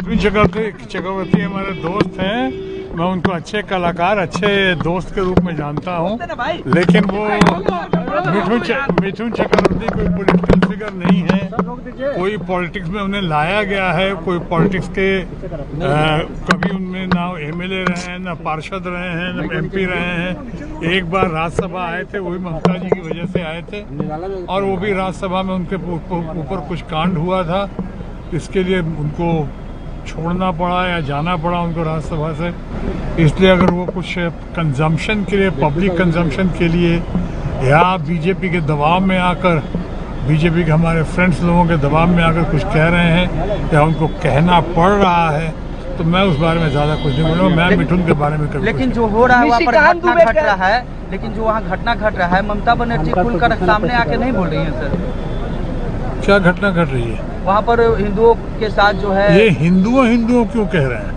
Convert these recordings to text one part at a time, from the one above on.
चक्रवर्ती हमारे दोस्त हैं। मैं उनको अच्छे कलाकार, अच्छे दोस्त के रूप में जानता हूं, लेकिन वो मिथुन चक्रवर्ती कोई पॉलिटिकल फिगर नहीं है। कोई पॉलिटिक्स में उन्हें लाया गया है, कोई पॉलिटिक्स के कभी उनमें ना एमएलए रहे हैं, ना पार्षद रहे हैं, ना एमपी रहे हैं। एक बार राज्यसभा आए थे, वही ममता जी की वजह से आए थे, और वो भी राज्यसभा में उनके ऊपर कुछ कांड हुआ था, इसके लिए उनको छोड़ना पड़ा या जाना पड़ा उनको राज्यसभा से। इसलिए अगर वो कुछ कंजम्पशन के लिए, पब्लिक कंजम्पशन के लिए, या बीजेपी के दबाव में आकर, बीजेपी के हमारे फ्रेंड्स लोगों के दबाव में आकर कुछ कह रहे हैं या उनको कहना पड़ रहा है, तो मैं उस बारे में ज्यादा कुछ नहीं बोलूँगा। मैं मिथुन के बारे में कभी लेकिन जो हो रहा है वहाँ पर घटना घट रहा है, लेकिन जो वहाँ घटना घट रहा है, ममता बनर्जी खुलकर सामने आके नहीं बोल रही है सर। क्या घटना घट रही है वहाँ पर? हिंदुओं के साथ जो है, ये हिंदुओं क्यों कह रहे हैं?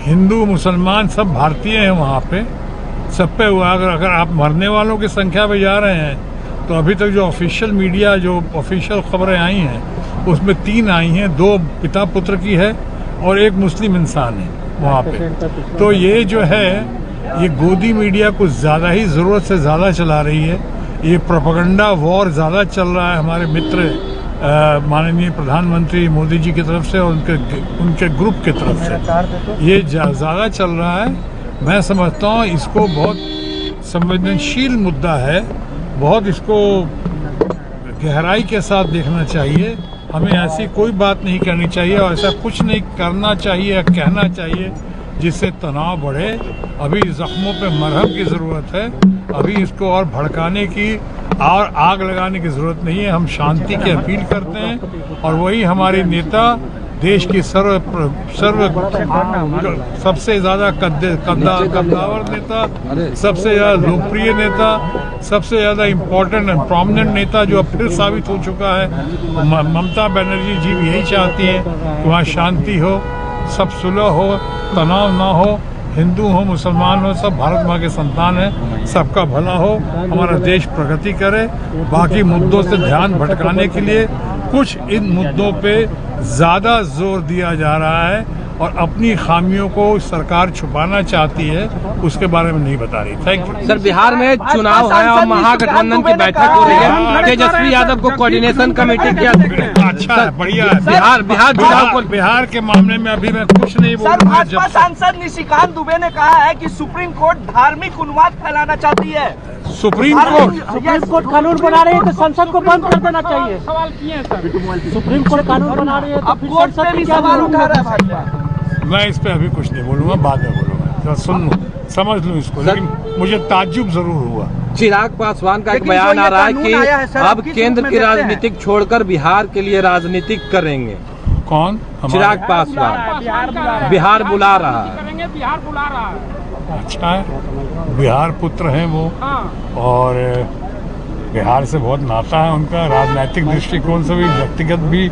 हिंदू मुसलमान सब भारतीय हैं वहाँ पे, सब पे हुआ। अगर आप मरने वालों की संख्या पे जा रहे हैं, तो अभी तक जो ऑफिशियल मीडिया, जो ऑफिशियल खबरें आई हैं, उसमें 3 आई हैं, 2 पिता पुत्र की है और 1 मुस्लिम इंसान है वहाँ पे। तो ये जो है, ये गोदी मीडिया कुछ ज़्यादा ही ज़रूरत से ज़्यादा चला रही है। ये प्रोपेगेंडा वॉर ज़्यादा चल रहा है हमारे मित्र माननीय प्रधानमंत्री मोदी जी की तरफ से और उनके ग्रुप की तरफ से। ये ज़्यादा चल रहा है। मैं समझता हूँ इसको बहुत संवेदनशील मुद्दा है, बहुत इसको गहराई के साथ देखना चाहिए। हमें ऐसी कोई बात नहीं करनी चाहिए और ऐसा कुछ नहीं करना चाहिए या कहना चाहिए जिससे तनाव बढ़े। अभी जख्मों पे मरहम की ज़रूरत है, अभी इसको और भड़काने की और आग लगाने की ज़रूरत नहीं है। हम शांति की अपील करते हैं और वही हमारे नेता, देश की सबसे ज़्यादा कद्दावर नेता, सबसे ज़्यादा लोकप्रिय नेता, सबसे ज़्यादा इम्पोर्टेंट एंड प्रोमिनेंट नेता जो अब फिर साबित हो चुका है, ममता बनर्जी जी भी यही चाहती हैं कि वहाँ शांति हो, सब सुलह हो, तनाव ना हो, हिंदू हो मुसलमान हो, सब भारत माँ के संतान हैं, सबका भला हो, हमारा देश प्रगति करे। बाकी मुद्दों से ध्यान भटकाने के लिए कुछ इन मुद्दों पे ज़्यादा जोर दिया जा रहा है और अपनी खामियों को सरकार छुपाना चाहती है, उसके बारे में नहीं बता रही। Thank you sir. बिहार में चुनाव है और महागठबंधन की बैठक हो रही है। तेजस्वी यादव को कोऑर्डिनेशन कमेटी किया। अच्छा है, बढ़िया है। बिहार के मामले में अभी मैं कुछ नहीं बोलूँगा। भाजपा सांसद निशिकांत दुबे ने कहा है कि सुप्रीम कोर्ट धार्मिक उन्माद फैलाना चाहती है। सुप्रीम कोर्ट कानून बना रही है तो संसद को बंद कर देना चाहिए। सवाल किए सर, सुप्रीम कोर्ट कानून बना रही है तो अब कोर्ट पे भी सवाल उठा रहा है भाजपा। मैं इस पे अभी कुछ नहीं बोलूँगा, बाद में बोलूँगा। सुन लूँ, समझ लूँ इसको, लेकिन मुझे ताज्जुब जरूर हुआ। चिराग पासवान का एक बयान आ रहा है कि अब केंद्र की राजनीतिक छोड़कर बिहार के लिए राजनीतिक करेंगे। कौन? चिराग पासवान बिहार बुला रहा है। बिहार बुला रहा है। अच्छा है, बिहार पुत्र हैं वो, और बिहार से बहुत नाता है उनका, राजनीतिक दृष्टिकोण से भी, व्यक्तिगत भी।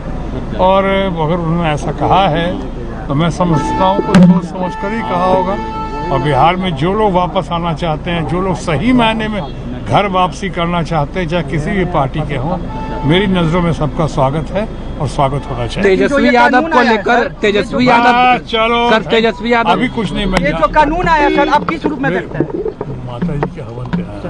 और अगर उन्होंने ऐसा कहा है तो मैं समझता हूँ कुछ सोच समझ कर ही कहा होगा। और बिहार में जो लोग वापस आना चाहते हैं, जो लोग सही मायने में घर वापसी करना चाहते हैं, चाहे किसी भी पार्टी के हों, मेरी नज़रों में सबका स्वागत है और स्वागत होना चाहिए। तेजस्वी यादव को लेकर, तेजस्वी यादव, चलो सर, तेजस्वी यादव अभी कुछ नहीं। ये जो कानून आया सर, अब किस रूप में देखते हैं? माता जी के हवन पे आया।